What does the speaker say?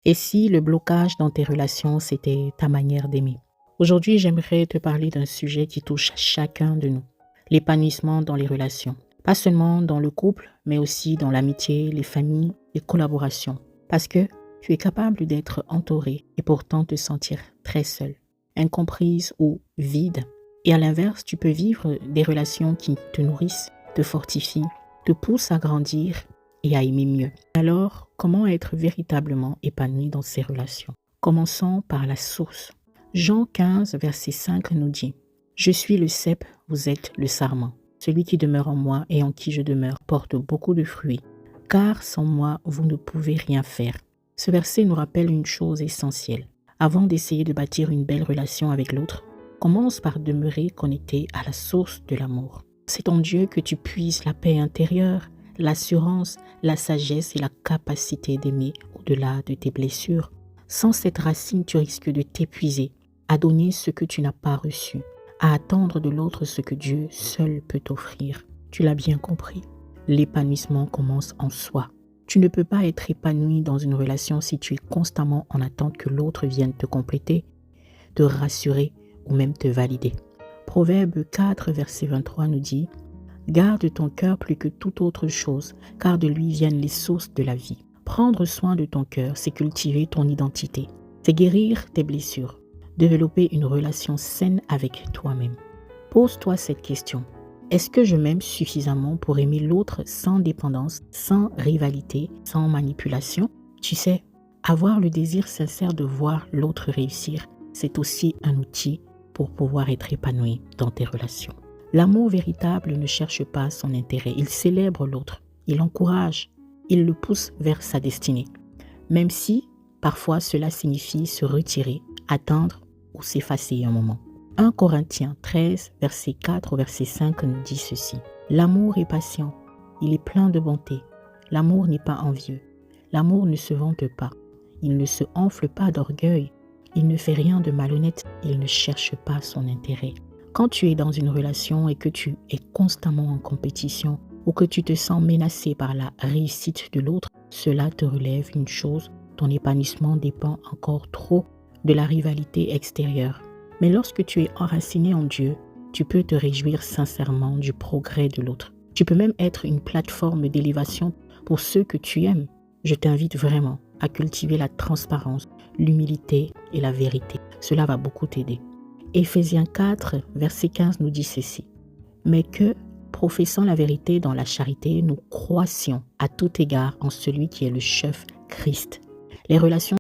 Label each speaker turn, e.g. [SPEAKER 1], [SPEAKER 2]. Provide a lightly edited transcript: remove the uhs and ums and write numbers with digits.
[SPEAKER 1] Et si le blocage dans tes relations, c'était ta manière d'aimer? Aujourd'hui, j'aimerais te parler d'un sujet qui touche chacun de nous. L'épanouissement dans les relations. Pas seulement dans le couple, mais aussi dans l'amitié, les familles, les collaborations. Parce que tu es capable d'être entouré et pourtant te sentir très seul, incomprise ou vide. Et à l'inverse, tu peux vivre des relations qui te nourrissent, te fortifient, te poussent à grandir et à aimer mieux. Alors, comment être véritablement épanoui dans ces relations? Commençons par la source. Jean 15, verset 5 nous dit « Je suis le cep, vous êtes le sarment. Celui qui demeure en moi et en qui je demeure porte beaucoup de fruits, car sans moi, vous ne pouvez rien faire. » Ce verset nous rappelle une chose essentielle. Avant d'essayer de bâtir une belle relation avec l'autre, commence par demeurer connecté à la source de l'amour. C'est en Dieu que tu puises la paix intérieure, l'assurance, la sagesse et la capacité d'aimer au-delà de tes blessures. Sans cette racine, tu risques de t'épuiser, à donner ce que tu n'as pas reçu, à attendre de l'autre ce que Dieu seul peut t'offrir. Tu l'as bien compris, l'épanouissement commence en soi. Tu ne peux pas être épanoui dans une relation si tu es constamment en attente que l'autre vienne te compléter, te rassurer ou même te valider. Proverbe 4, verset 23 nous dit « Garde ton cœur plus que toute autre chose, car de lui viennent les sources de la vie. » Prendre soin de ton cœur, c'est cultiver ton identité, c'est guérir tes blessures, développer une relation saine avec toi-même. Pose-toi cette question. Est-ce que je m'aime suffisamment pour aimer l'autre sans dépendance, sans rivalité, sans manipulation? Tu sais, avoir le désir sincère de voir l'autre réussir, c'est aussi un outil pour pouvoir être épanoui dans tes relations. L'amour véritable ne cherche pas son intérêt, il célèbre l'autre, il l'encourage, il le pousse vers sa destinée. Même si, parfois, cela signifie se retirer, attendre ou s'effacer un moment. 1 Corinthiens 13, verset 4 au verset 5 nous dit ceci. « L'amour est patient, il est plein de bonté. L'amour n'est pas envieux. L'amour ne se vante pas. Il ne se enfle pas d'orgueil. Il ne fait rien de malhonnête. Il ne cherche pas son intérêt. » Quand tu es dans une relation et que tu es constamment en compétition ou que tu te sens menacé par la réussite de l'autre, cela te relève une chose, ton épanouissement dépend encore trop de la rivalité extérieure. Mais lorsque tu es enraciné en Dieu, tu peux te réjouir sincèrement du progrès de l'autre. Tu peux même être une plateforme d'élévation pour ceux que tu aimes. Je t'invite vraiment à cultiver la transparence, l'humilité et la vérité. Cela va beaucoup t'aider. Éphésiens 4, verset 15 nous dit ceci. « Mais que, professant la vérité dans la charité, nous croissions à tout égard en celui qui est le chef, Christ. » Les relations